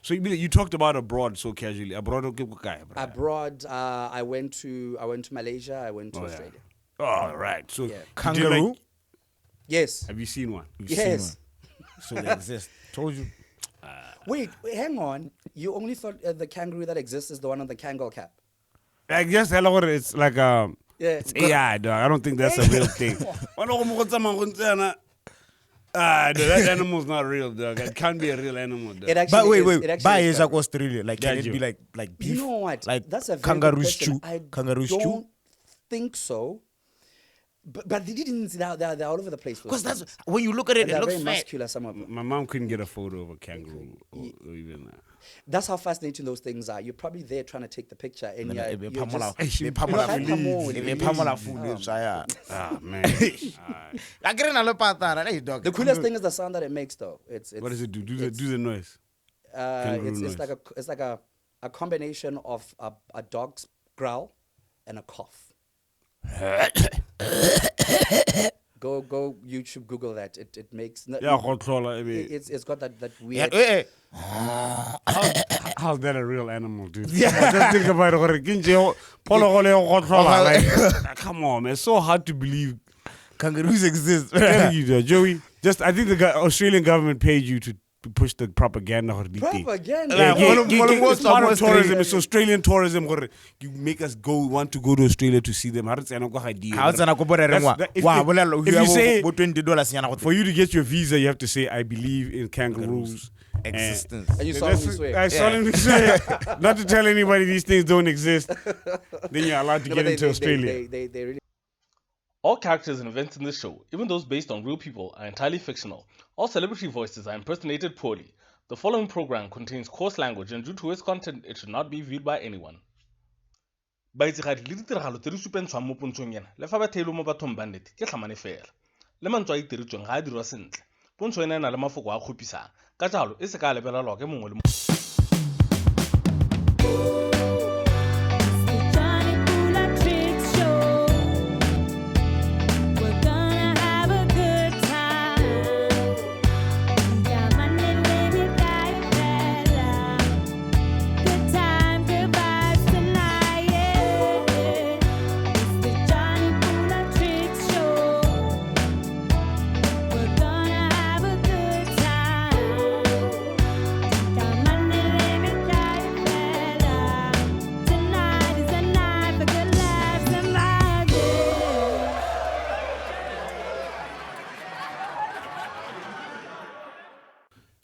So you talked about abroad so casually. Abroad, I went to Malaysia. I went to Australia. Oh, right. So kangaroo. Yes. Have you seen one? Yes. So they exist. Told you. Wait, hang on. You only thought the kangaroo that exists is the one on the Kangol cap? I guess it's like it's AI, dog. I don't think that's a real thing. That animal's not real, dog. It can't be a real animal, dog. But wait. Buy is like Australia. Like, can it be like beef? You know what? Like that's a very kangaroo good stew. question. Kangaroo I don't stew. think so. But they didn't. They're all over the place. Because that's when you look at it, and it looks very fat. muscular. Some of them. My mom couldn't get a photo of a kangaroo or even that. That's how fascinating those things are. You're probably there trying to take the picture, and you're just... Ah, man. The coolest thing is the sound that it makes, though. It's what does it do? Do the noise. It's like a combination of a dog's growl and a cough. Go YouTube, Google that. It makes it's got that weird. How's that a real animal, dude? Yeah. Just think about it. Come on, man. It's so hard to believe kangaroos exist. You, Joey. I think the Australian government paid you to push the propaganda. Propaganda. It's part of tourism. It's Australian tourism. You make us want to go to Australia to see them. If you say for you to get your visa, you have to say I believe in kangaroos. Existence. And you solemnly swear. I solemnly swear not to tell anybody these things don't exist. Then you're allowed to get into Australia. They really. All characters and events in this show, even those based on real people, are entirely fictional. All celebrity voices are impersonated poorly. The following program contains coarse language, and due to its content, it should not be viewed by anyone. Baitsigadi le ditiragalo tse di supentshwang mo pontshong ena le fa ba theilwe mo bathong ba nnete ke tlhamane fela. Le mantswe a itiretsweng ga a dirwa sentle. Pontsho ena e na le mafoko a kgopisang. Ka jalo e se ka lebelelwa ke mongwe le mongwe.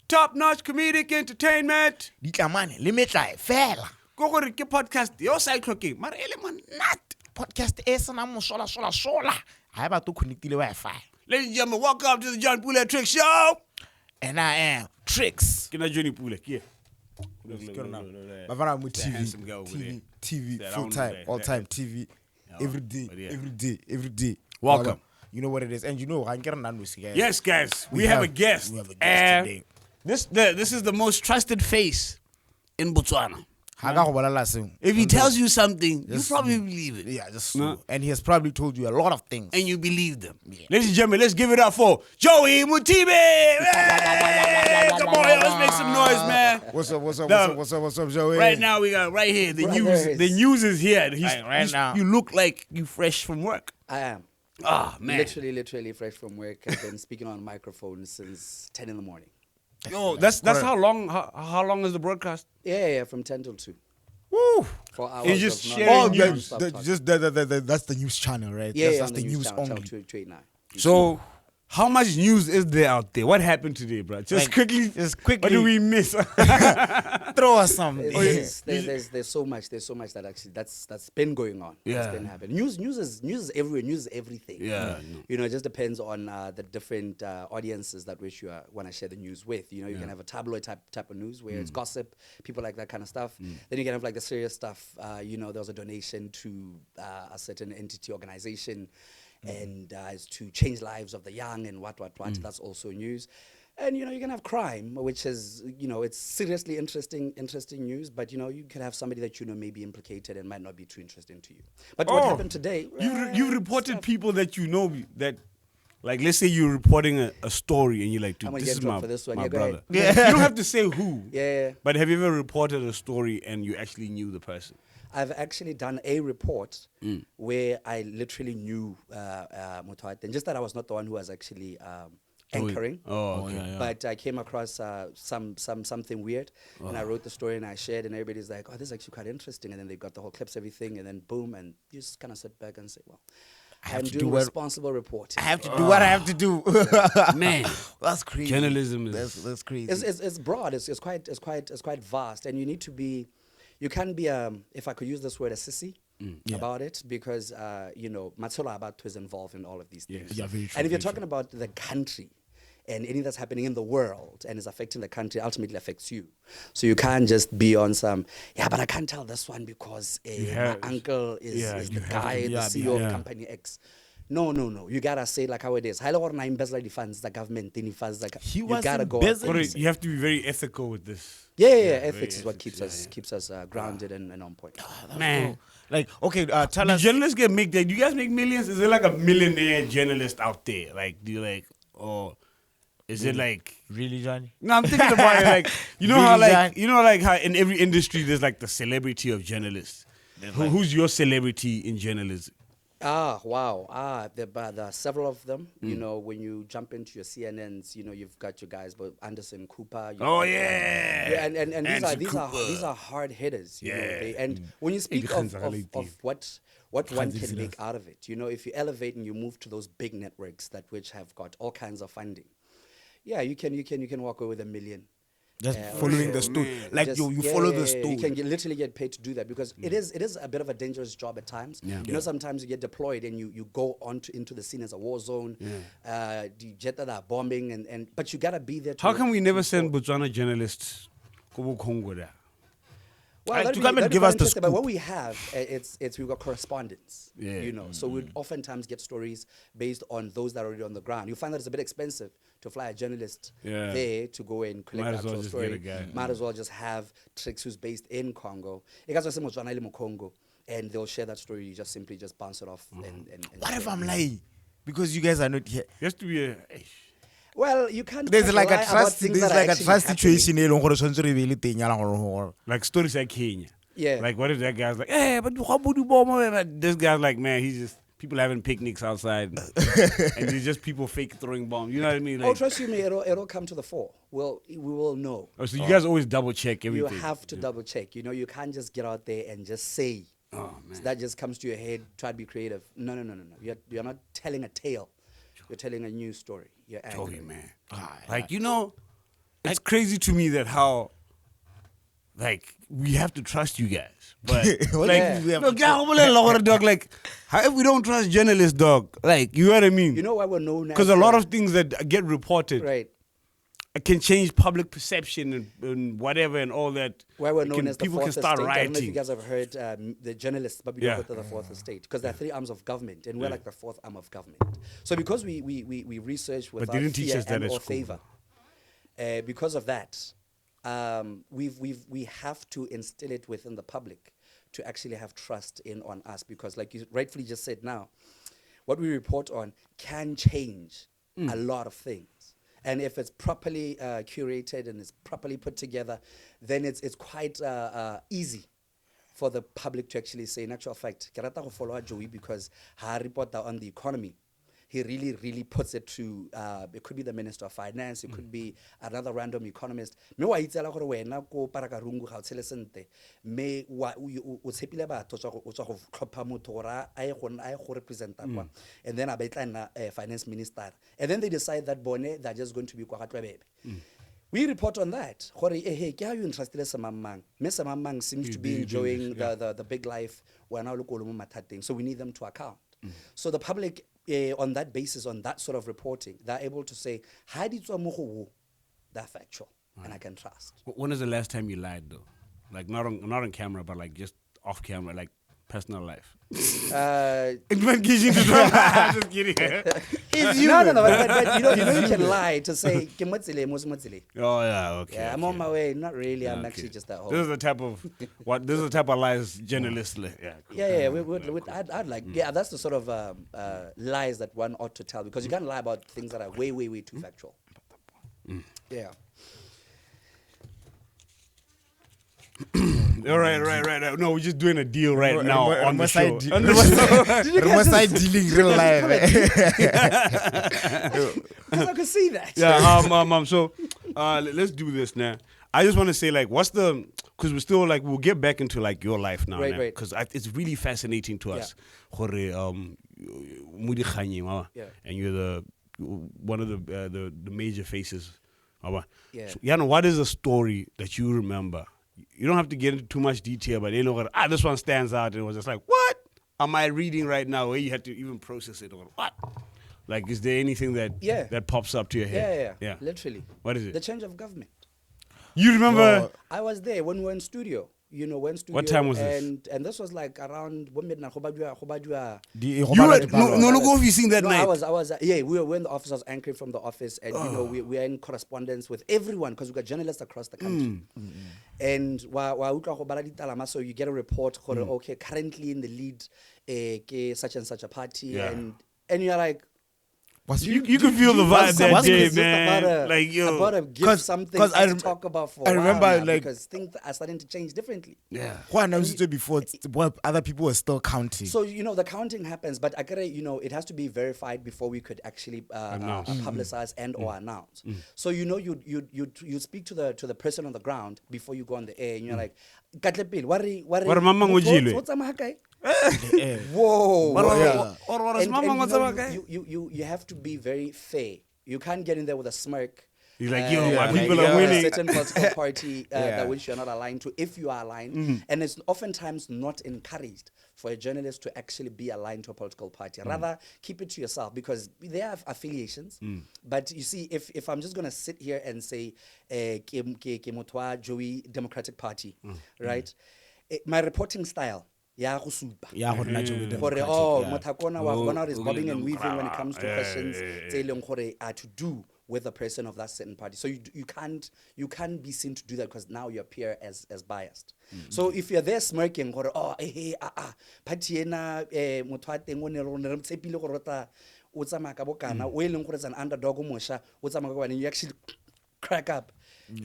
Top-notch comedic entertainment. Fela. Go ke podcast. Yo side cooking. Mara ele man Not podcast esana mo sola. I have to connect the Wi-Fi. Ladies and gentlemen, welcome to the John Pula Triccs Show. And I am Triccs. Can I Johnny Pula? Yeah. TV, full time, all time TV, every day. Welcome. You know what it is, and you know I'm getting guys. Yes, guys, we have a guest. We have a guest today. This is the most trusted face in Botswana. If he tells you something, you probably believe it. Yeah, just so. And he has probably told you a lot of things. And you believe them. Yeah. Ladies and gentlemen, let's give it up for Joey Mothibi. Hey, come on, let's make some noise, man. What's up, Joey? Right now, we got right here, the news. The news is here. Now. You look like you fresh from work. I am. Ah, man. Literally fresh from work. I've been speaking on microphones since 10 in the morning. Yo, that's how long. How long is the broadcast? Yeah, from 10 till 2. Woo! 4 hours. It's just sharing news. That's the news channel, right? Yeah, that's the news channel, only. 289. So, how much news is there out there? What happened today, bro? Just quickly. What do we miss? Throw us some. There's so much. There's so much that actually that's been going on. Yeah. That's been happening. News is everywhere. News is everything. Yeah. You know, it just depends on the different audiences that which you want to share the news with. You know, you can have a tabloid type of news where it's gossip, people like that kind of stuff. Then you can have like the serious stuff. You know, there was a donation to a certain entity organization. And is to change lives of the young and what. That's also news. And, you know, you can have crime, which is, you know, it's seriously interesting news. But, you know, you can have somebody that, you know, may be implicated and might not be too interesting to you. But what happened today... You reported people that you know that Like, let's say you're reporting a story and you're like, dude, I'm gonna this get is drunk my, for this one. my Yeah, go brother. ahead. You don't have to say who. Yeah. But have you ever reported a story and you actually knew the person? I've actually done a report where I literally knew Mothibi, and just that I was not the one who was actually anchoring. Oh, okay. yeah. But I came across something weird, and I wrote the story and I shared, and everybody's like, "Oh, this is actually quite interesting." And then they got the whole clips, everything, and then boom, and you just kind of sit back and say, "Well, I'm doing responsible reporting." I have to do what I have to do. Man, That's crazy. journalism is That's crazy. It's broad. It's quite vast, and you need to be. You can be if I could use this word, a sissy about it, because Matsola Abatto is involved in all of these things. Yeah, very true, And if you're very talking about the country and anything that's happening in the world and is affecting the country, ultimately affects you. So you can't just be on some, but I can't tell this one because my uncle is the guy, the CEO of company X. No. You gotta say it like how it is. Funds the government, you gotta go. You have to be very ethical with this. Yeah. Ethics is what keeps us grounded and on point. Man, Like, okay, tell do us. journalists do you guys make millions? Is there like a millionaire journalist out there? Like, do you like, or is it like? Really, Johnny? No, I'm thinking about it. Like, Really, how in every industry there's like the celebrity of journalists. Who's your celebrity in journalism? Wow. There are several of them. You know, when you jump into your CNNs, you've got your guys, but Anderson Cooper. And these are hard hitters. You know, and when you speak of what one can make out of it, if you elevate and you move to those big networks which have got all kinds of funding, you can walk away with $1 million. Just following the story. Like, you follow the story. You can literally get paid to do that, because it is a bit of a dangerous job at times. Sometimes you get deployed and you go into the scene as a war zone. You get that bombing, but you gotta be there. How come we never send Botswana journalists to Congo there? Well, to come and give us the scoop. But what we have, we've got correspondence. Yeah. So we'd oftentimes get stories based on those that are already on the ground. You find that it's a bit expensive to fly a journalist there to go and collect the actual story. Might as well just have Triccs, who's based in Congo. And they'll share that story. You just bounce it off. And What if I'm lying? Because you guys are not here. There has to be a. Well, you can't. There's like a lie about trust. things There's that are like a actually trust happening. situation. Like stories like Kenya. Yeah. Like, what if that guy's like, hey, but this guy's like, man, he's just people having picnics outside, and it's just people fake throwing bombs. You know what I mean? Like, Trust you me, it'll come to the fore. We will know. So you guys always double check everything. You have to double check. You can't just get out there and just say. Oh man. So that just comes to your head. Try to be creative. No. You're not telling a tale. You're telling a news story. You're Joey, anchoring. man. Like, it's crazy to me that how, like, we have to trust you guys. But, dog, like, how if we don't trust journalists, dog? Like, you know what I mean? You know why we're known as... Because a lot of things that get reported Right. can change public perception and whatever and all that. Why we're known as the people fourth can start estate. I don't know if you rioting. guys have heard the journalists, but we go to the fourth estate, because there are 3 arms of government, and we're like the 4th arm of government. So because we research without they didn't teach fear us that and at or school. favor, because of that, we have to instill it within the public to actually have trust on us, because like you rightfully just said now, what we report on can change a lot of things. And if it's properly curated and it's properly put together, then it's quite easy for the public to actually say, in actual fact, ke rata go follow Joey because ha report on the economy. He really puts it to, it could be the Minister of Finance, it could be another random economist. Me wa itsela gore wena ko parakarungu ga o tshele sente. Me wa o tshepile batho o tswa go tlhopha motho gore a go representa kwa. And then a betla nna finance minister. And then they decide that bone they're just going to be kwa ga tlwebebe. We report on that. Hey, ke are you interested in Samamang? Me Samamang seems to be enjoying the big life. We're now looking at so we need them to account. So the public, on that basis, on that sort of reporting, they're able to say, how did they're factual, and I can trust. When is the last time you lied, though? Like, not on camera, but like just off camera, like personal life? Uh, I'm just kidding. no, but you can lie to say, "Ke motsele, mo se motsele." Oh yeah, okay. Yeah, I'm okay. on my way. Not really. I'm Okay. actually just at home. This is the type of This is the type of lies journalists. Yeah. Cool. Yeah. I'd like. Yeah, that's the sort of lies that one ought to tell because you can't lie about things that are way, way, way too factual. Yeah. All right. No, we're just doing a deal right now on the show. Side dealing real life. I could see that. Yeah. So, let's do this now. I just want to say, like, what's the? Because we're still like we'll get back into like your life now, Right. Because it's really fascinating to us. Yeah. And you're one of the major faces. Yeah. So, what is a story that you remember? You don't have to get into too much detail, but this one stands out, and it was just like, what am I reading right now? Where you had to even process it, or what? Like, is there anything that pops up to your head? Yeah. Literally. What is it? The change of government. You remember? I was there when we were in studio. What time was this? And this was like around midnight. You seen that night? I was. We were in the office. I was anchoring from the office, and we were in correspondence with everyone because we got journalists across the country. And so you get a report. Okay, currently in the lead, such and such a party, and you're like. You can feel the vibe that day, man. About to give something to talk about for a while now, because things are starting to change differently. Yeah. Who announced it before? Other people were still counting. So, the counting happens, but it has to be verified before we could actually publicize and or announce. So, you speak to the person on the ground before you go on the air, and you're like, whoa. And you have to be very fair. You can't get in there with a smirk. He's like, my people are winning. A certain political party that which you're not aligned to, if you are aligned. And it's oftentimes not encouraged for a journalist to actually be aligned to a political party. Rather, keep it to yourself because they have affiliations. But you see, if I'm just going to sit here and say, Motwa Joey Democratic Party, right? My reporting style, Mothakona is bobbing and weaving when it comes to questions to do with a person of that certain party. So you can't be seen to do that because now you appear as biased. So if you're there smirking, party an underdog, and you actually crack up.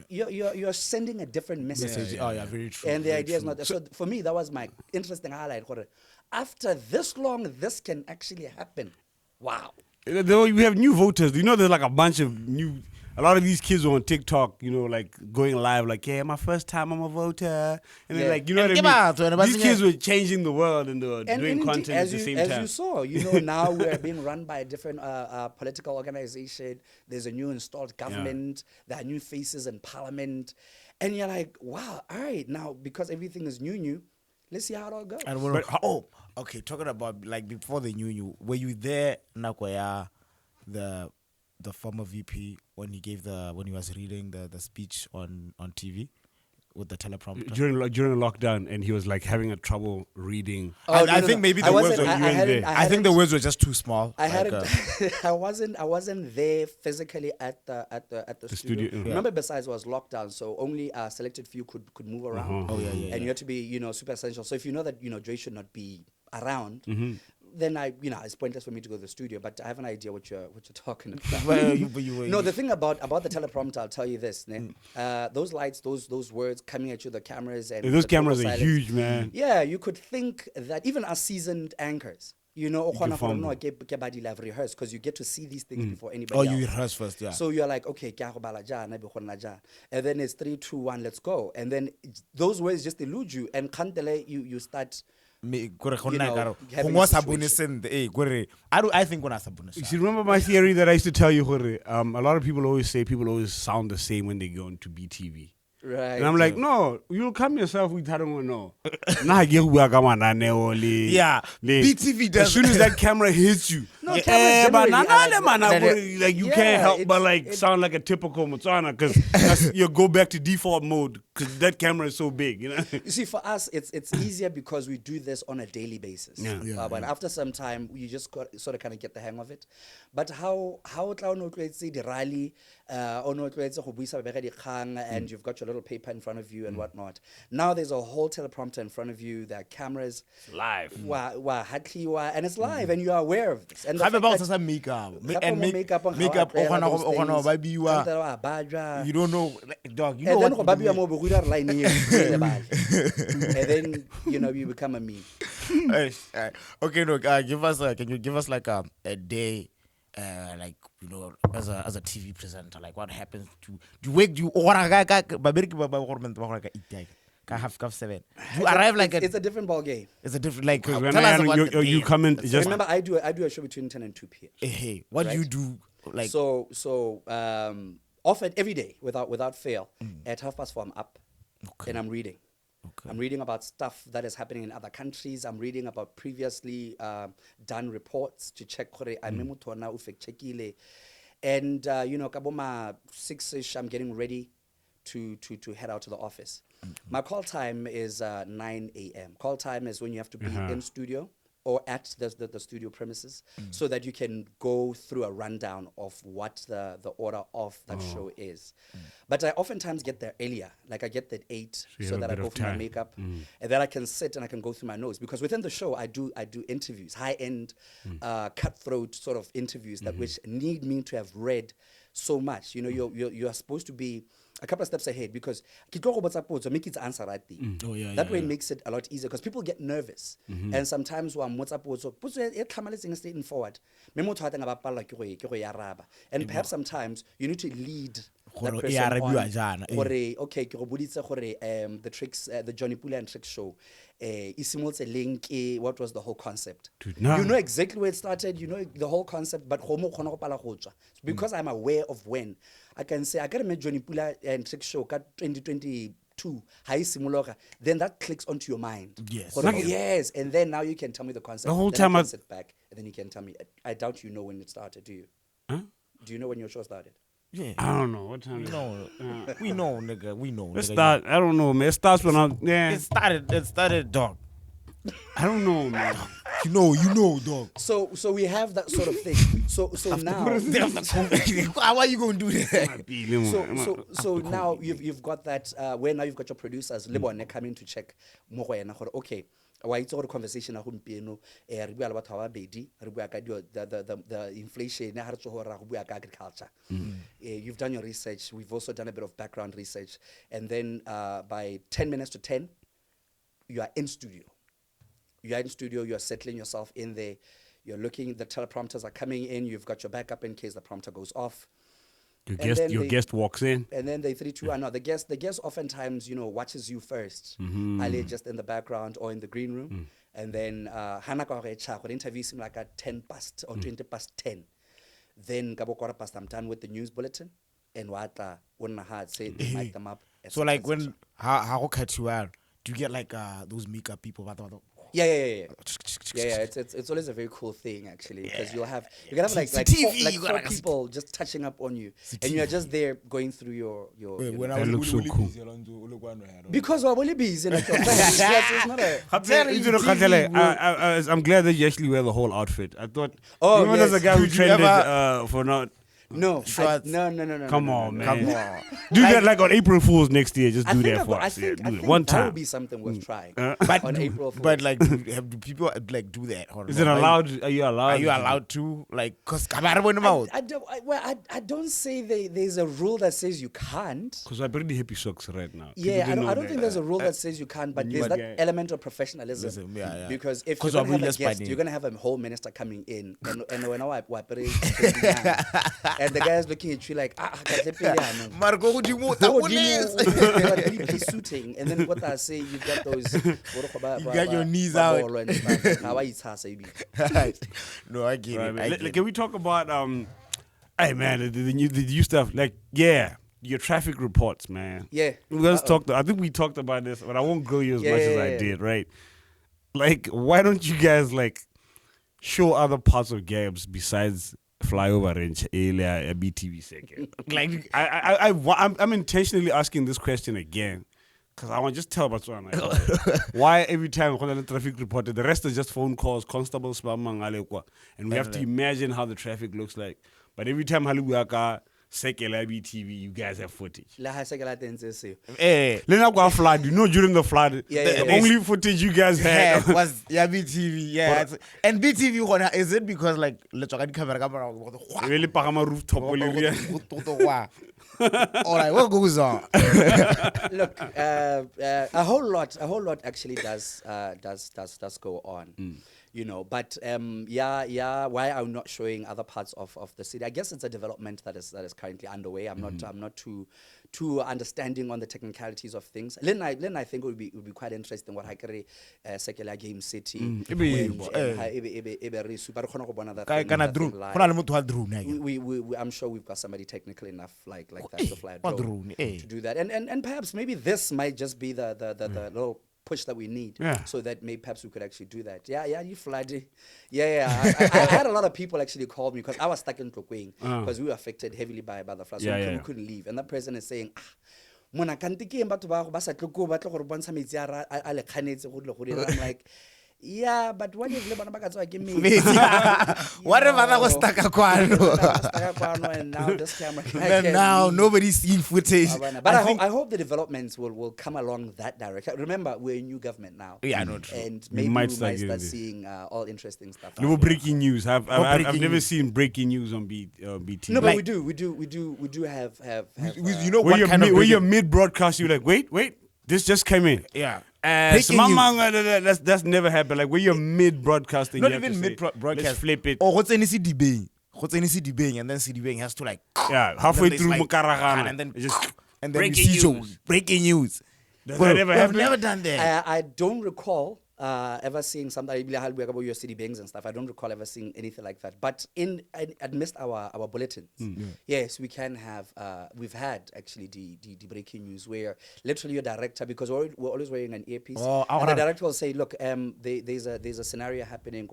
You're sending a different message. Very true. And the idea is not. So for me, that was my interesting highlight. After this long, this can actually happen. Wow. We have new voters. There's like a bunch of a lot of these kids are on TikTok, like going live, like, yeah, my first time I'm a voter. And they're like, what I mean? These kids were changing the world and they were doing content at the same time. As you saw, now we're being run by a different political organization. There's a new installed government. There are new faces in parliament. And you're like, wow, all right, now because everything is new, let's see how it all goes. Okay, talking about like before they knew you, were you there, Nakoya, the former VP, when he was reading the speech on TV with the teleprompter during lockdown, and he was like having a trouble reading? I think maybe the words were I think the words were just too small. I wasn't there physically at the studio. Remember, besides it was lockdown, so only a selected few could move around. And you had to be super essential. So if you know that Joy should not be around, then it's pointless for me to go to the studio. But I have an idea what you're talking about. No, the thing about the teleprompter, I'll tell you this. Those lights, those words coming at you, the cameras, and those cameras are huge, man. Yeah, you could think that even as seasoned anchors, have rehearsed because you get to see these things before anybody else. You rehearse first, yeah. So you're like, okay, and then it's 3, 2, 1, let's go. And then those words just elude you, and you start. I think when I remember my theory that I used to tell you, a lot of people always say people always sound the same when they go into BTV. Right. And I'm like, no, you'll come yourself with I don't know. Yeah. BTV does. As soon as that camera hits you, you can't help but like sound like a typical Botswana because you go back to default mode because that camera is so big, you know. You see, for us, it's easier because we do this on a daily basis. But after some time, you just sort of kind of get the hang of it. But how tla ono tlwaetse di rally, ono tlwaetse go buisa ba di kgang, and you've got your little paper in front of you and whatnot. Now there's a whole teleprompter in front of you. There are cameras. Live. And it's live, and you are aware of this. And the Have fact about that- some makeup. and makeup on Makeup. how I play those You things. don't know, dog. You know And then what? go babiwa mo bogura re line and then you become a meme. Okay, look. Give us. Can you give us like a day, like as a TV presenter, like what happens to wake you or half 7. You arrive like it's a different ball game. It's a different like. When Tell us about the you day. come in just Remember, I do a show between 10 and 2 p.m. Hey, what do you do? Like So often every day without fail at 4:30 I'm up and I'm reading. Okay. I'm reading about stuff that is happening in other countries. I'm reading about previously done reports to check gore I motho na o fact checkile. And kaboma 6ish I'm getting ready to head out to the office. My call time is 9 a.m. Call time is when you have to be in studio or at the studio premises so that you can go through a rundown of what the order of that show is. But I oftentimes get there earlier. Like I get there at 8 so that I go through my makeup and then I can sit and I can go through my notes, because within the show I do interviews, high-end cutthroat sort of interviews that which need me to have read so much. You're supposed to be a couple of steps ahead, because make it answer right thing. That way it makes it a lot easier, because people get nervous. And sometimes straightforward. And perhaps sometimes you need to lead that person on. Okay, the Triccs, the Jonny Pula and Triccs show. Link, what was the whole concept? Dude, nah. You know exactly where it started, you know the whole concept, but because I'm aware of when, I can say I got to make Jonny Pula and Tricks show 2022, then that clicks onto your mind. Yes. Yes, and then now you can tell me the concept. The whole then time I I- can sit back, and then you can tell me. I doubt you know when it started, do you? Huh? Do you know when your show started? Yeah. I don't know what time. We know, nigga. We know. It nigga. start. I don't know, man. It starts when I'm. Yeah. It started, dog. I don't know, man. You know, dog. So we have that sort of thing. So now. Why are you gonna do that? So now you've got that where now you've got your producers Lebone coming to check mo go yena gore okay wa itse gore conversation a gompieno re bua le batho ba babedi re bua ka the inflation ha re tso go ra go bua ka agriculture. You've done your research, we've also done a bit of background research, and then by 10 minutes to 10 you are in studio. You are in studio, you are settling yourself in there, you're looking, the teleprompters are coming in, you've got your backup in case the prompter goes off. Your guest walks in. And then they 3, 2, 1. No, the guest oftentimes, watches you first. Ali just in the background or in the green room. And then the interview seemed like at 10 past or 20 past 10. Then past I'm done with the news bulletin. And what say they mic them up. So like when how cut you out, do you get like those makeup people? Yeah. It's always a very cool thing actually, because you can have like TV, four people just touching up on you, and you're just there going through your When That looks so cool. because we're really busy. Like your friends. Yes, it's not a. I'm glad that you actually wear the whole outfit. I thought. Oh, remember there's a yes. guy who Did you trended for not. No, Shorts. no. Come on, man. Come on. Do that like on April Fool's next year. Just I do think that for I us. think Do it that one would time. be something worth trying. But on April Fool's. But like, do people like do that? Or Is not? it allowed? Are you allowed? Are you allowed to like? Cause come out in the mouth. I don't say there's a rule that says you can't. Because I'm pretty happy socks right now. Yeah, People I know don't think that. there's a rule that says you can't, but there's that guy. element of professionalism. Listen, yeah. Because if 'Cause you're going to have a really guest, funny. you're going to have a whole minister coming in, and when I and the guy is looking at you like, Marco, would you want the suiting, and then what I say, you've got those. You got your knees out. No, I get Right, it. man. I get it. Can we talk about hey man, the new stuff? Like, yeah, your traffic reports, man. Yeah. Let's talk. I think we talked about this, but I won't grill you as much as I Yeah. did, right? Like, why don't you guys like show other parts of games besides flyover range earlier BTV second? Like, I'm intentionally asking this question again because I want just tell Botswana why every time the traffic reported, the rest is just phone calls, constables, and we have to imagine how the traffic looks like. But every time Halibuaka, Sekela BTV, you guys have footage. Flood, during the flood, the only footage you guys had was BTV. Yeah, and BTV is it because like let's talk camera really Pagama rooftop. All right, what goes on? Look, a whole lot actually does go on. But why I'm not showing other parts of the city? I guess it's a development that is currently underway. I'm not too understanding on the technicalities of things. Then I think it would be quite interesting what Haikari Sekela Game City. I'm sure we've got somebody technical enough like that to fly a drone to do that. And perhaps maybe this might just be the little push that we need, so that maybe perhaps we could actually do that. You flooded. I had a lot of people actually call me because I was stuck in Triccs because we were affected heavily by the flood, so we couldn't leave. And that person is saying, I'm like, yeah, but what if what if I was stuck and now this camera and now nobody's seeing footage. But I hope the developments will come along that direction. Remember, we're a new government now. Yeah, no, true. And maybe we might start seeing all interesting stuff. No breaking news. I've never seen breaking news on BT. No, but we do have where you're mid broadcast, you're like, wait, this just came in. Yeah. That's never happened. Like when you're mid broadcasting, not even mid broadcast. Let's flip it. Or what's any CDB? And then CDB has to like halfway through Mukaragana, and then just breaking news. Does that ever happen? I've never done that. I don't recall ever seeing somebody about your city bangs and stuff. I don't recall ever seeing anything like that. But amidst our bulletins, yes, we can have. We've had actually the breaking news where literally your director, because we're always wearing an earpiece, and the director will say, "Look, there's a scenario happening,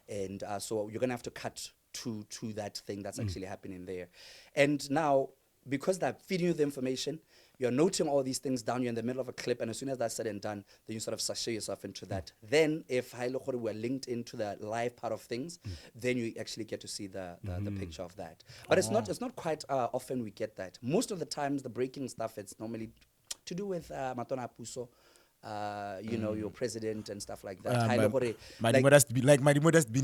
and so you're gonna have to cut to that thing that's actually happening there." And now, because they're feeding you the information, you're noting all these things down, you're in the middle of a clip, and as soon as that's said and done, then you sort of sashay yourself into that. Then if we're linked into the live part of things, then you actually get to see the picture of that. But it's not quite often we get that. Most of the times the breaking stuff, it's normally to do with Matona Puso, your president and stuff like that. My modest been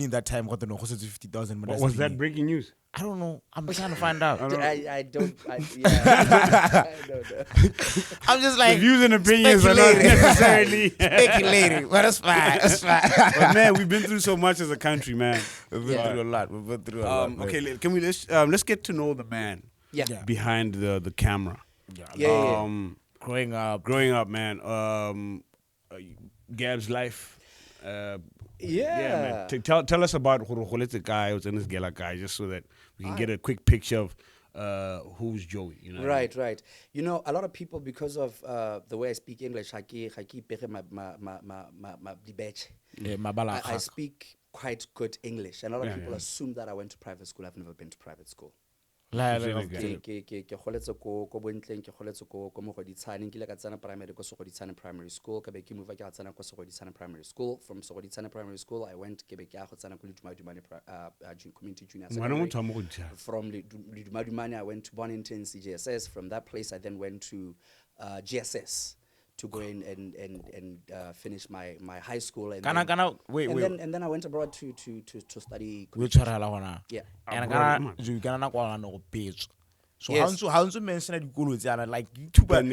in that time got the 50,000. What was that breaking news? I don't know. I'm trying to find out. I don't know. I'm just like, the views and opinions are not necessarily speculating, but that's fine. But man, we've been through so much as a country, man. We've been through a lot. Okay, let's get to know the man behind the camera. Growing up, man. Gab's life. Man. Tell us about the guy, who's in this guy, just so that we can get a quick picture of who's Joey. Right. A lot of people, because of the way I speak English, I speak quite good English, and a lot of people assume that I went to private school. I've never been to private school. Primary school. Primary school. From Primary School, I went to Community Junior Secondary. From Lidumadi, I went to Bonington CJSS. From that place, I then went to GSS to go in and finish my high school. And then I went abroad to study. So how to mention that like different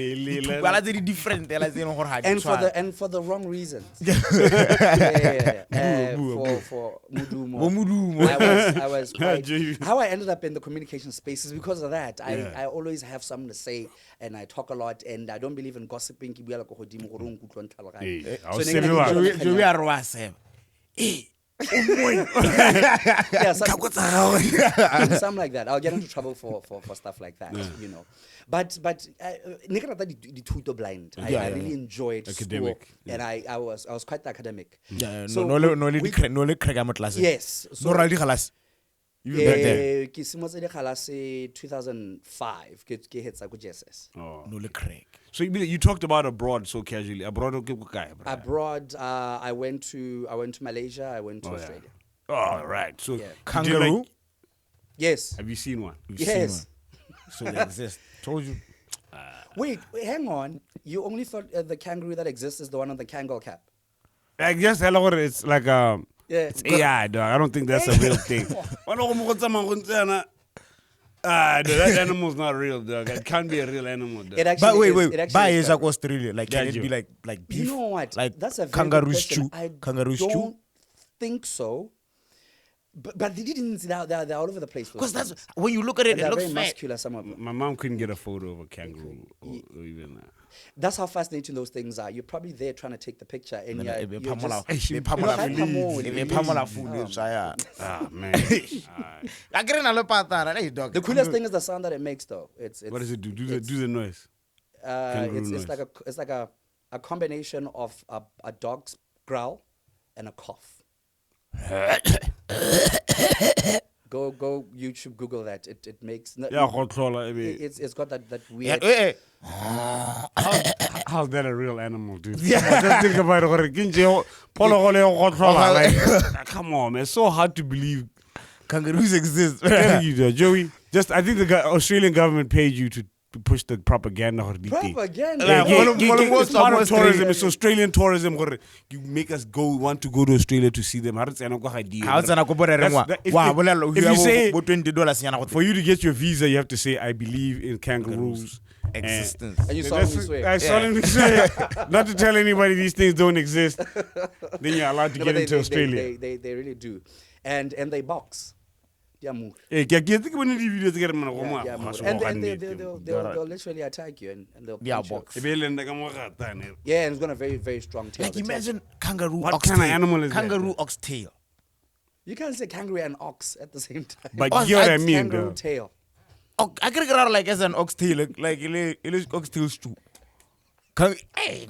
and for the wrong reasons. For Mudumo. I was quite, how I ended up in the communication space is because of that. I always have something to say, and I talk a lot, and I don't believe in gossiping. Something like that. I'll get into trouble for stuff like that, But the blind. I really enjoyed academic, school, and I was quite academic. Yes. So Even back then. Ke simotse dikgala se 2005 ke hetsa ko JSS. No le crack. So you talked about abroad so casually. Abroad, Abroad, I went to Malaysia. I went to Australia. Oh, right. So Kangaroo? Yes. Have you seen one? Yes. So they exist. Told you. Wait, hang on. You only thought the kangaroo that exists is the one on the Kangol cap? I guess it's like Yeah. it's AI, dog. I don't think that's a real thing. That animal's not real, dog. It can't be a real animal, dog. It actually But wait, is. It actually Buy is is like Australia. Like, can Yeah, it be like beef? You know what? Like That's a very kangaroo good question. stew. I Kangaroo stew. don't think so. But they didn't. They're all over the place. Because that's when you look at it, And it they're looks very fat. muscular. Some of them. My mom couldn't get a photo of a kangaroo or even that. That's how fascinating those things are. You're probably there trying to take the picture, and you're They just, pamela You're food. So Ah, man. I get another pattern. Hey, dog. the coolest thing is the sound that it makes, though. It's What does it do? Do the noise. Kangaroo it's like a combination of a dog's growl and a cough. Go YouTube, Google that. It makes Yeah, controller. it's got that weird. How's that a real animal, dude? Come on, just think about it. Come on, man. It's so hard to believe. Kangaroos exist. I'm telling you, though, Joey. I think the Australian government paid you to push the propaganda. Propaganda. It's part of tourism. It's Australian tourism. You make us want to go to Australia to see them. If you say for you to get your visa, you have to say, I believe in kangaroos. Existence. And you solemnly swear. I solemnly swear not to tell anybody these things don't exist. Then you're allowed to No, get but into Australia. They really do, and they box. Yeah, move. And And they'll literally attack you and they'll punch you. box. Yeah, and it's got a very, very strong tail. Like The tail. imagine kangaroo. What oxtail. kind of animal is that? Kangaroo oxtail. You can't say kangaroo and ox at the same time. But Oh, you know what I that's mean, Kangaroo though. tail. Oh, I can get out like as an oxtail, like it is oxtail stew. Hey,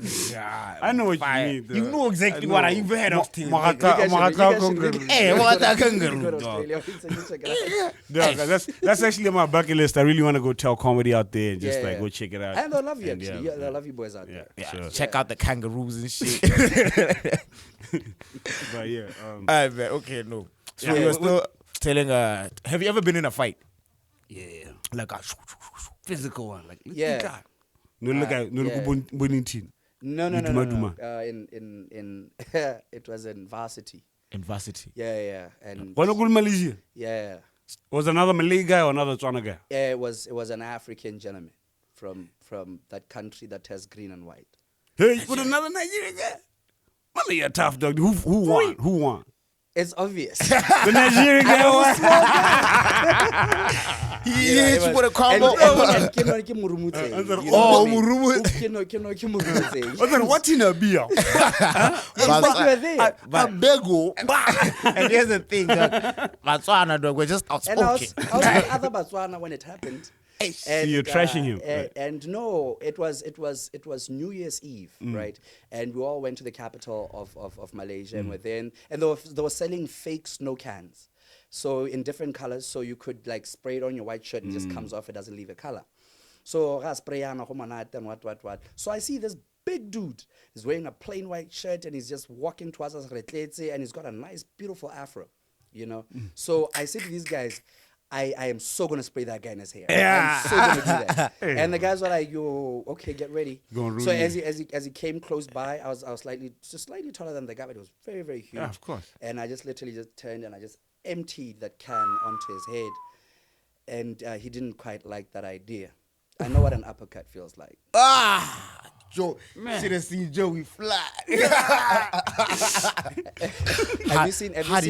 I know what you fire. mean. Though. You know exactly I what know. you've heard oxtail. You guys should really- Hey, what a you should kangaroo, go to dog. Australia. Check it out. Dog, that's actually on my bucket list. I really want to go tell comedy out there and just Yeah, like yeah. go check it out. And they'll love you, And actually. Yeah, they'll love you boys out there. Yeah, Yeah, sure. check out the kangaroos and shit. But yeah, Alright, man. Okay, no. So Yeah. you're still telling. Have you ever been in a fight? yeah, Like a physical one, like Yeah. no look at no yeah. look bonintin. No. Duma. In it was in varsity. in varsity. Yeah. And When go Malaysia, yeah. was another Malay guy or another Tswana guy? Yeah, it was an African gentleman from that country that has green and white. Hey, with another Nigerian guy. Man, you're tough, dog. Who won? Who won? It's obvious. The Nigerian guy won. He hits you with a combo. And ke murumutse. Oh, Murumu. Ke murumutse. What in a beer? But you were there. Bego. And here's the thing, Botswana, dog, we're just And I was outspoken. with other Botswana when it happened. And, you're trashing him. And no, it was New Year's Eve, right? And we all went to the capital of Malaysia and we're there. And they were selling fake snow cans. So in different colors, so you could like spray it on your white shirt and it just comes off, it doesn't leave a color. So what. So I see this big dude. He's wearing a plain white shirt and he's just walking towards us, and he's got a nice, beautiful afro, you know? So I say to these guys, I am so gonna spray that guy in his hair. Yeah. I'm so gonna do that. And the guys were like, "Yo, okay, get ready." Gonna So ruin as he came close by, I was slightly taller than the guy, but it was very, very huge. Yeah, of course. And I just literally just turned and I just emptied that can onto his head, and he didn't quite like that idea. I know what an uppercut feels like. Joe, should have seen Joey fly. Have you seen in Fresh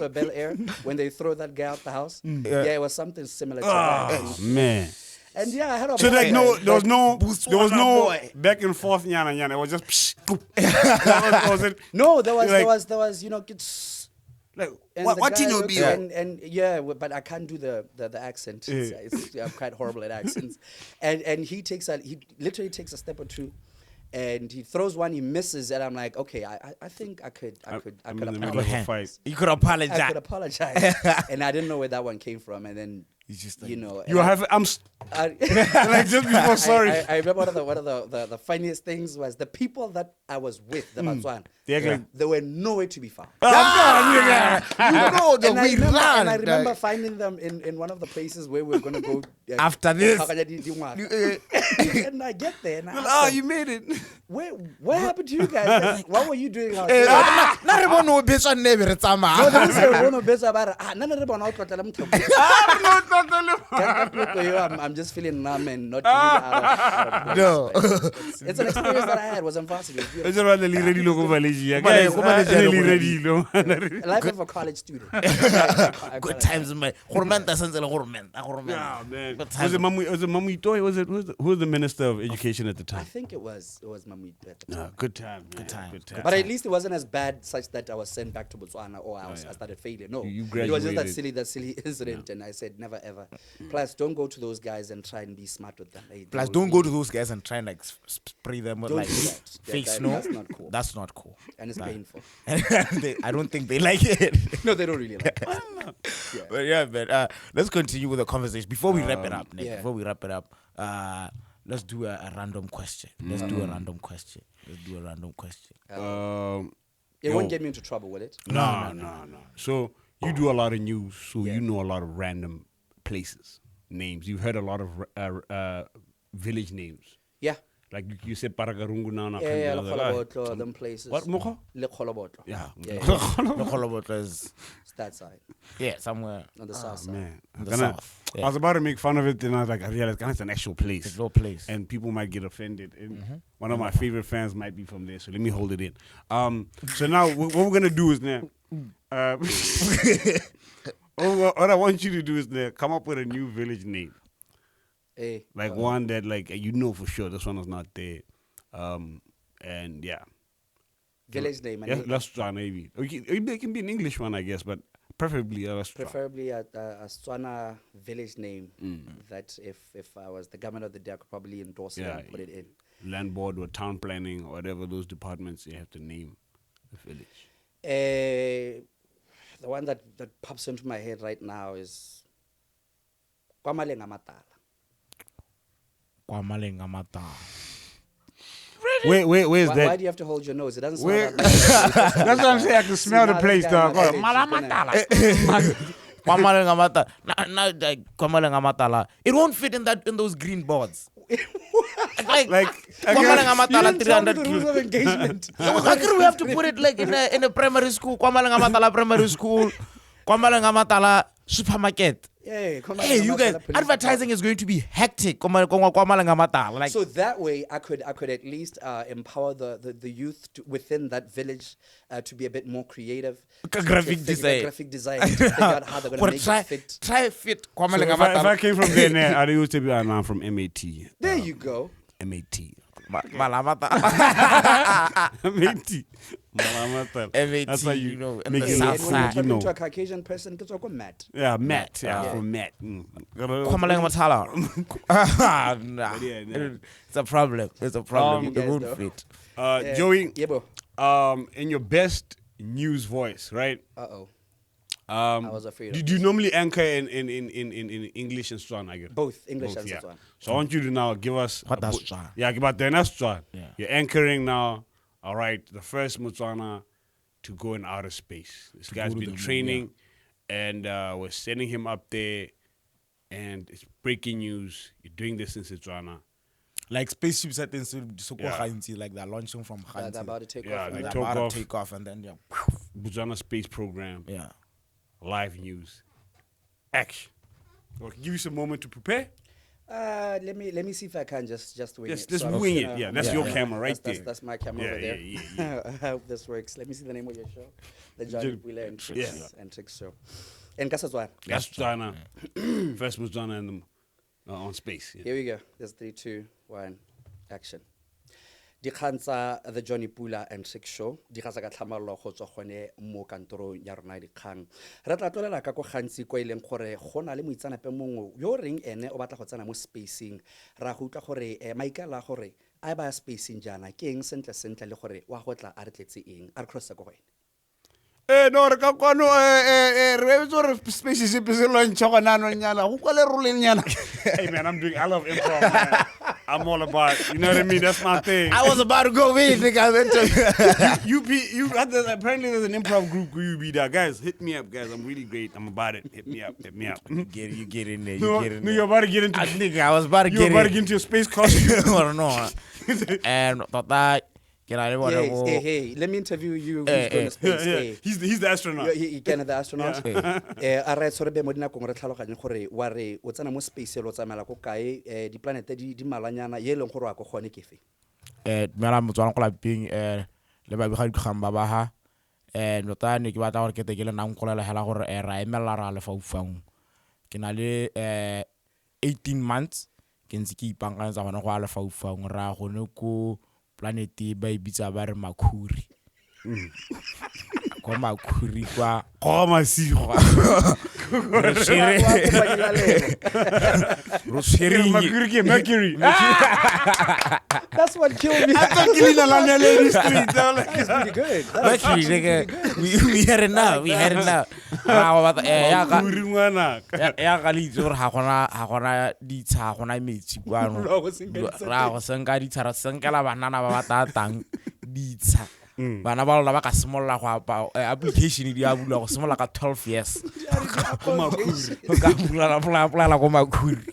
or Bel Air when they throw that guy out the house? Yeah, it was something similar to that. Oh man. And yeah, I had a So like no, there was no boy. back and forth yana. It was just psh, boop. was it No, there was Like- there was you know it's like and what the what guy you know looks- be and yeah, but I can't do the accent. I'm quite horrible at accents. And he literally takes a step or two, and he throws one, he misses, and I'm like, okay, I think I could I'm in the apologize. middle of a fight. You could I apologize. could apologize, and I didn't know where that one came from, and then It's just like, you know, You and have I, like just before sorry. I remember one of the funniest things was the people that I was with, the Botswana, they were nowhere to be found. you know the And we ran. I remember finding them in one of the places where we were going to go After this. And I get there and I ask Oh, them, you made it. what happened to you guys? Like, what were you doing out Eh, there? na re bone o betsa nebe re No, tsamaya. they say, "Oh, no, besa ba re, ah, nna re bona o tlotlela motho." I'm just feeling numb and not really out of place. No. But it's an experience that I had. It was fantastic. It was beautiful. It's about the ready local Malaysia. Guys, Life of a college student. Good times, man. Gormenta sentse le gormenta, Yeah, gormenta. man. Good Was it times. Mamui? Who was the minister of education at the I time? think it was Mamui at the time. No, good time, man. Good time. Good time. But at least it wasn't as bad such that I was sent back to Botswana or I started failing. No, You it was just graduated. that silly incident, and I said never ever. Plus, don't go to those guys and try and be smart with them. Hey, Plus, they don't will go to those guys and try and like spray them with Don't like do that. fake That- snow. that's not cool. That's not cool. and it's painful. I don't think they like it. No, they don't really like it. But yeah, man. Let's continue with the conversation before we wrap it up. Nick, yeah. Before we wrap it up, let's do a random question. Let's do a random question. It won't get me into trouble, will it? No. So you do a lot of news, so you know a lot of random places, names. You've heard a lot of village names. Yeah. Like you said, Paragarungu now. Yeah, Lekgolobotlo, them places. What, Moko? Lekgolobotlo. Yeah. Yeah, Lekgolobotlo is it's that side, somewhere on the south side. Man, in the south. I was about to make fun of it, then I was like, I realized it's an actual place. It's no place. And people might get offended. And one of my favorite fans might be from there, so let me hold it in. So now what we're gonna do is now, what I want you to do is now come up with a new village name, Hey, like one that like you know for sure this one is not there, and yeah, village name. And yeah, name. let's try maybe. It can be an English one, I guess, but preferably let's try. Preferably a Setswana village name that if I was the government of the day, I could probably endorse it and put it in. Land board or town planning or whatever those departments you have to name the village. The one that pops into my head right now is Kwamalenga Matala. Kwamalenga Mata. Where's Why that? do you have to hold your nose? It doesn't smell Where- that nice. That's what I'm saying. I can smell the now place, this guy dog. in my Oh, village is gonna- Kwamalenga Mata. Now, like, Kwamalenga Matala. It won't fit in those green boards. Like Kwamalenga You Matala didn't tell me 300 the rules of engagement. How can we have to put it like in a primary school? Kwamalenga Matala primary school. Kwamalenga Matala supermarket. Yeah, Hey, you guys, advertising is going to be hectic. Kwamalenga Matala. Like, So that way, I could at least empower the youth within that village to be a bit more creative. graphic To design. Graphic design. To figure out how they're going to make it fit. Try fit So Kwamalenga if I Matala. came from there, I'd used to be I'm from MAT. There you go. MAT. Malamata. MAT. Malamata. That's how you know, in make the it south look And when side. you you talk know. into a Caucasian person, it's like Matt. Yeah, Matt. Yeah, Yeah. from Matt. Kwamalenga Matala. Nah. yeah, no. It's a problem. It's a problem. You It guys won't know. fit. Joey, Yeah, bro. in your best news voice, right? Uh-oh. I was afraid Do of you normally anchor in English and Setswana? I guess Both English and yeah. Setswana. So I want you to now give us What a does bo- Setswana? Yeah, give us the Setswana. Yeah. You're anchoring now. All right, the first Motswana to go in outer space. This guy's go to been the moon, training, and we're sending him up there, and it's breaking news. You're doing this in Setswana. Like spaceships at Yeah. like they're launching from They're Khanti. about to take Yeah, off. they right? took About off. to take off and then Botswana space program. yeah. Live news. Action. Well, give you some moment to prepare. Let me see if I can just wing Just it. So I'm wing just it. gonna- Yeah, that's Yeah, your yeah. camera right that's, there. That's my camera Yeah, over there. yeah. I hope this works. Let me see the name of your show. The Jonny, Pula and Triccs Yeah. and Triccs show. And Kasazwan. That's Botswana. First Botswana and on space. Yeah. Here we go. There's 3, 2, 1, action. Dikgang tsa the Jonny Pula and Triccs show di ga ka tlhamallo go tswa gone mo kantorong ya rona dikgang re tla tlolela ka go gantsi kwa ileng gore go na le moitsanape mongwe yo reng ene o batla go tsena mo spacing ra go utlwa gore maikala gore I buy a space in Jana, King, Central, le gore, wa hotla, artlets ing, across the coin. No, re ka kwano re tso re spaceship se lo ntshwa nano nyana go kwa le roleng nyana. Hey man, I love improv, man. I'm all about, you know what I mean? That's my thing. I was about to go in, nigga. Apparently there's an improv group where you be there. Guys, hit me up, guys. I'm really great. I'm about it. Hit me up. You get in there. No, you're about to get into. I was about to get in. You're about to get into your space costume. I don't know. And that. Hey, let me interview you. Who's going to space? Yeah. He's the astronaut. He can the astronaut. Alright, so be mo dina go re tlhaloganye gore wa re o tsena mo space lo tsamela go kae di planet di malanyana ye leng gore wa go gone ke fe. Mela Botswana go lapeng le ba bega dikgang ba ba ha notane ke batla gore ke te ke le nang go lela hela gore ra emela ra le faufang ke na le 18 months ke ntse ke ipangantsa gona go a le faufang ra gone ko planeti ba ibitsa ba re makhuri kwa makhuri kwa go masigo Mercury. That's what killed me. I thought killing a land lady street. That's pretty good. Mercury nigga we had it now ya ga litse gore ha gona ditsha gona metsi kwano ra go senka ditsha ra senkela banana ba batatang ditsha bana ba lola ba ka simolla go apa application di a bula go simolla ka 12 years ka bula go makhuri.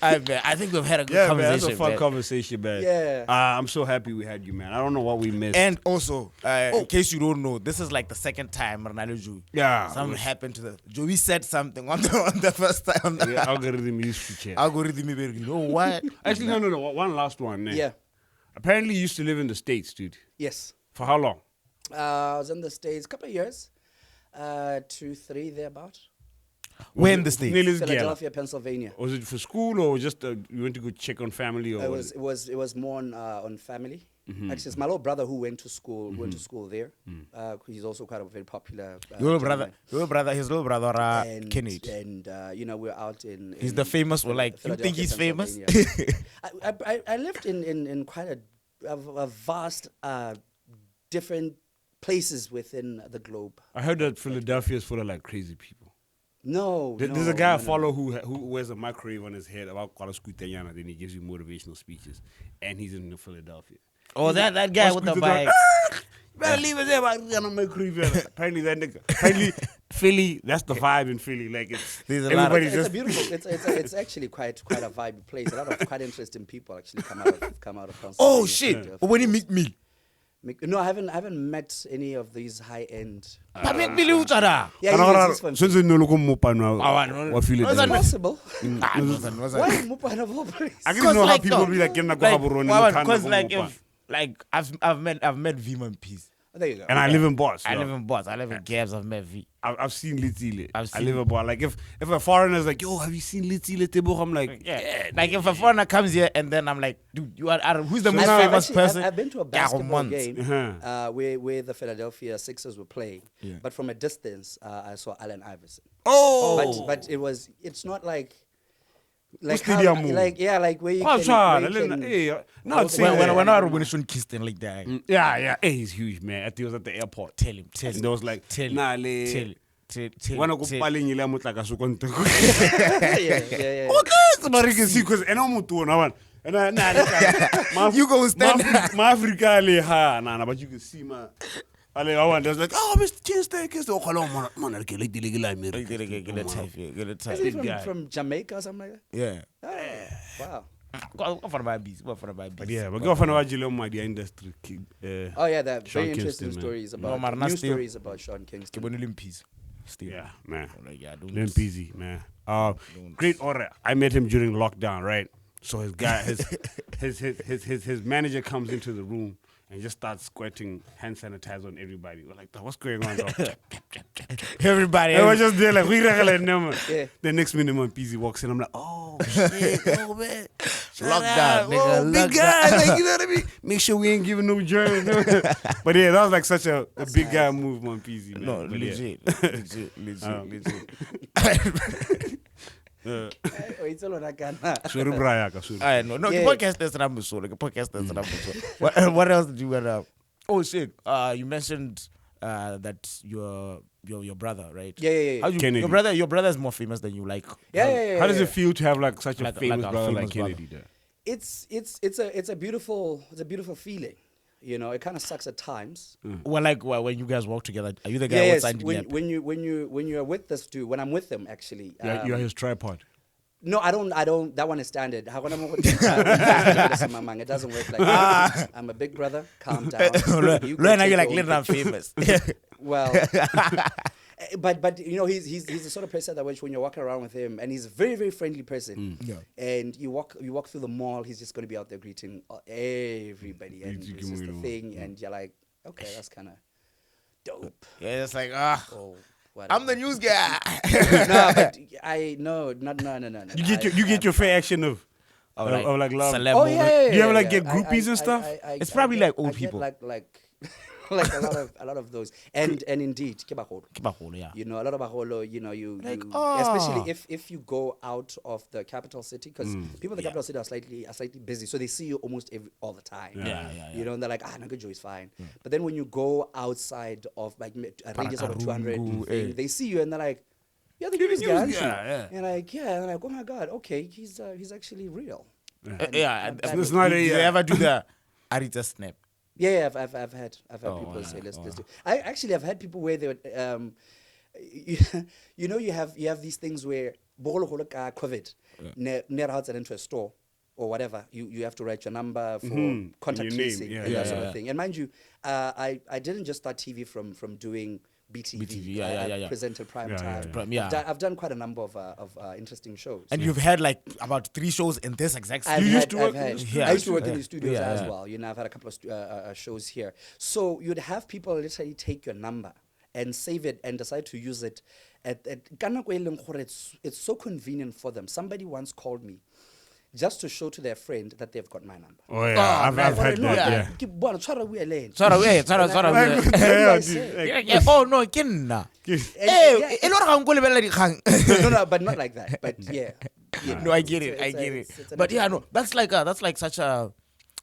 I think we've had a good conversation. That's a fun conversation, man. Yeah. I'm so happy we had you, man. I don't know what we missed. And also, in case you don't know, this is like the second time something happened to the Joey said something on the first time. The algorithm used to change. Algorithm, you know what? Actually, no. One last one. Man. Yeah. Apparently, you used to live in the States, dude. Yes. For how long? I was in the States a couple of years, 2, 3 thereabout. Where in the States? Philadelphia, Pennsylvania. Was it for school or just you went to go check on family? Or it was more on family. Actually, it's my little brother who went to school. Went to school there. He's also quite a very popular. His little brother, Kennedy. And we're out in. He's the famous one. Like you think he's famous? I lived in quite a vast, different places within the globe. I heard that Philadelphia is full of like crazy people. No, there's a guy I follow who wears a microwave on his head about Kwala then he gives you motivational speeches, and he's in Philadelphia. Oh, that guy with the bike. Better leave it there, apparently Philly, that's the vibe in Philly. Like it's a beautiful. It's actually quite a vibe place. A lot of quite interesting people actually come out of Pennsylvania. Oh shit! When you meet me. No, I haven't met any of these high end. Yeah, he's from It's possible. Why Mupana of all places? I can know how people be like I've met Vim and Peace. There you go. And I live in Boss. I live in Gabs. I've met V. I've seen Litile. I live in Boss. Like if a foreigner's like, yo, have you seen Litile Tebo? I'm like, yeah. Like if a foreigner comes here and then I'm like, dude, you are who's the most famous person? I've been to a basketball game where the Philadelphia Sixers were playing, but from a distance, I saw Allen Iverson. Oh, but it's not like. Like where you can when I when kissed him like that. Yeah. Hey, he's huge, man. I think he was at the airport. Tell him. And there was like, nah, tell. Wanna go paling ile mutlaka so konto. Yeah. Okay, somebody can see cuz ena mutu na one. And you go stand ma Africa le ha na but you can see ma Ale I was like, oh, Mr. Cheesesteak is the man. I get it. Is he from Jamaica or something like that? Yeah. Wow. Go for my bees. But yeah, but go for the industry. Oh yeah, that Sean very Kingston, interesting man. stories about news stories about Sean Kingston. Still. Yeah, man. Don't Limpeasy, man. Great order. I met him during lockdown, right? So his manager comes into the room and just starts squirting hand sanitizer on everybody. We're like, what's going on, dog? Everybody. I was just there like, we regular number. Yeah. The next minute, my PZ walks in. I'm like, oh, shit, oh, man. Lockdown, nigga. Oh, big guy. Like, you know what I mean? Make sure we ain't giving no germs. But yeah, that was like such a big guy move, my PZ, man. No, but legit. Yeah. legit. It's a lot of Ghana. Sorry, Brian. Sorry. No, Yeah. the podcast is not so. The podcast is not so. What else did you want to? Oh shit! You mentioned that your brother, right? Yeah. How you, Kennedy. your brother is more famous than you. Like Yeah. How does it feel to have like such a Like famous a brother famous like Kennedy? There? It's a beautiful feeling. You know, it kind of sucks at times. Well, when you guys work together, are you the guy who Yes, signed the when you're with this dude, when I'm with him actually. You're his tripod. No, I don't. That one is standard. It doesn't work like that. I'm a big brother. Calm down. You go Learn how take you like your own little and famous. Well, but you know he's the sort of person that when you're walking around with him, and he's a very, very friendly person. Yeah. And you walk through the mall, he's just going to be out there greeting everybody, and You it's just the know. thing, and you're like, okay, that's kind of dope. Yeah, it's like Oh, whatever. I'm the news guy. No, but no. You get your fair action of like love. Celeb Oh moment. yeah. Do you ever, like, yeah. get groupies and stuff? It's probably like old I get people. like a lot of those, and indeed, ke bagolo. Yeah. You know, a lot of bagolo. You know, Like, especially if you go out of the capital city, because people in the capital city are slightly busy, so they see you almost all the time. Yeah. You know, and they're like, Nagajo is fine. But then when you go outside of like a radius of 200, Pararungu, they see you and they're like, yeah, the news guy. aren't you?" yeah. And like, yeah, and I'm like, oh my god, okay, he's actually real. Yeah. It's not Did you a. ever do the Arita snap? Yeah, I've had Oh, people yeah. say let's do. I actually have had people where they would you know you have these things where COVID near outside into a store or whatever you have to write your number for contact Your name, tracing yeah, and that yeah, sort yeah. of thing. And mind you, I didn't just start TV from doing BTV. BTV, yeah. I presented prime Yeah, time. yeah. Yeah. I've done quite a number of interesting shows. And you've had like about 3 shows in this exact I've studio. had- I've had- Yeah. I used to work in Yeah. the studios Yeah, as yeah. well. You know, I've had a couple of shows here. So you'd have people literally take your number and save it and decide to use it. It's so convenient for them. Somebody once called me just to show to their friend that they've got my number. Oh yeah, I've had No, that. Yeah. Sorry. Yeah. Oh no, kinna. Yeah. Hey, e lo re ga nkolebella dikgang. No, but not like that. But yeah. No, I get it. It's I a- get it. it's an But yeah, no, that's like such a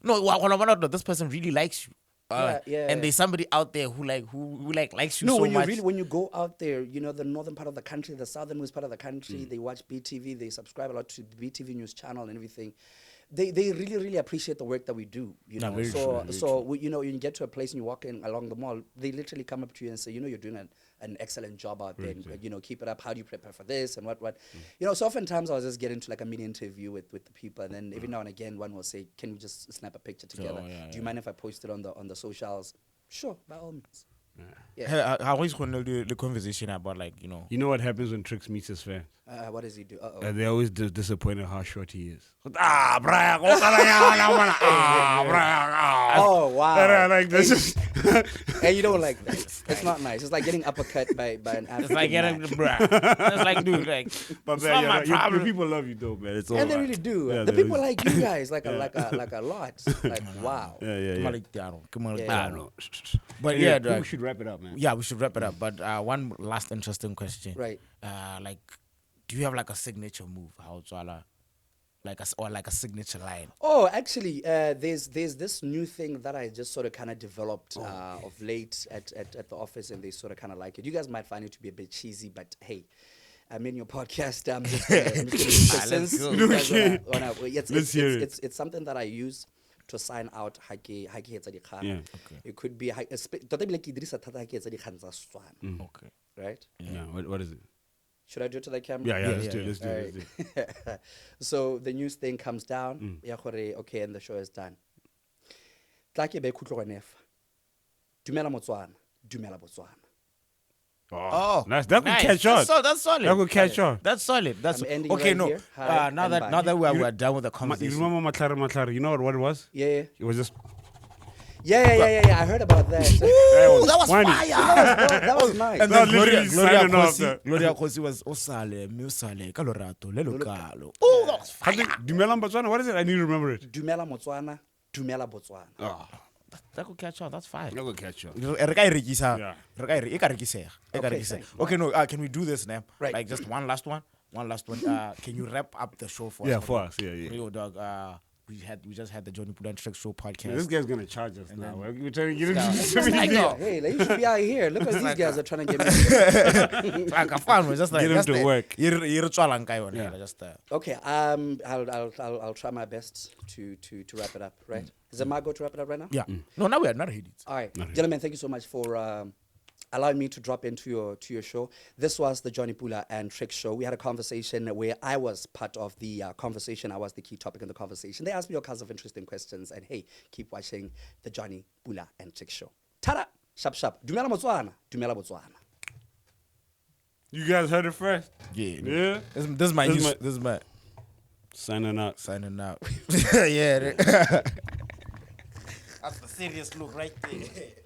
no. This person really likes you. Yeah. And there's somebody out there who likes you No, so much. when you go out there, you know, the northern part of the country, the southernmost part of the country, they watch BTV, they subscribe a lot to the BTV news channel and everything. They really, really appreciate the work that we do. You No, know, very true, very you know, you get to a place and you walk in along the mall, they literally come up to you and say, you know, you're doing an excellent job out there. And, you know, keep it up. How do you prepare for this and what? You know, so oftentimes I'll just get into like a mini interview with the people, and then every now and again one will say, "Can we just snap a picture together? Do you mind if I post it on the socials?" Sure, by all means. Yeah. How is the conversation about like You know what happens when Triccs meets his fans? What does he do? Uh-oh. They're always disappointed how short he is. Brian, Brian. Oh wow! Like this. And you don't like that. It's not nice. It's like getting uppercut by an African it's like man. it's like dude like But it's man, not my your problem. people love you though, man. It's all And they right. really do. Yeah, The they people really- like you guys, like a lot. Like wow. Yeah. Yeah. But Yeah, yeah, we should wrap it up, man. yeah, we should wrap it up. But one last interesting question. Right. Like, do you have like a signature move? How like a signature line? Oh, actually, there's this new thing that I just sort of kind of developed of late at the office, and they sort of kind of like it. You guys might find it to be a bit cheesy, but hey, I'm in your podcast. I'm just Let's go. Let's hear it. It's something that I use to sign out hake etsa dikgang. Yeah. It could be tota ebile ke dirisa thata hake etsa dikgang tsa Setswana, Okay. right? Yeah. What is it? Should I do it to the camera? Yeah. Yeah, Let's do it. Alright. So the news thing comes down. Ya gore, okay, and the show is done. Tla ke be khutlo gone fa. Dumela Motswana, dumela Botswana. Oh, that could catch on. That's solid. That could catch on. That's solid. That's I'm ending okay. right No, here. Hi, now and that bye. we're done with the You conversation. remember Matlare? You know what it was? Yeah. It was just. Yeah. I heard about that. Ooh, that was Wani. fire. That was nice. And No, then literally signing off Kosi, the- Gloria Kosi was Osale, Musale, Calorato, Lelocalo. Oh, that was fire. Dumela Botswana. What is it? I need to remember it. Dumela Motswana, dumela Botswana. Oh, That could catch on. That's fine. that could catch on. Yeah. Okay, Okay, no, can we do this now? Right. Like just one last one. one last one. Can you wrap up the show for us? Yeah, for us. Yeah. Yo, dog. We just had the Jonny Pula and Triccs show podcast. This guy's gonna charge us now. then- We're trying to get I know. Hey, like, you should be out here. Look at these guys are trying to get me. Like a fun one, just like Get him just to the- work. You're trying guy one. Yeah. Just Okay, I'll try my best to wrap it up. Right? Is it my go to wrap it up right now? yeah. No, now we are not hit it. All right, gentlemen, thank you so much for allowing me to drop into your show. This was the Jonny Pula and Triccs show. We had a conversation where I was part of the conversation. I was the key topic in the conversation. They asked me all kinds of interesting questions, and hey, keep watching the Jonny Pula and Triccs show. Tada! Shap shap. Dumela Botswana. Dumela Botswana. You guys heard it first. Yeah. This is my This is news. my- This is my Signing out. signing out. Yeah. That's the serious look right there.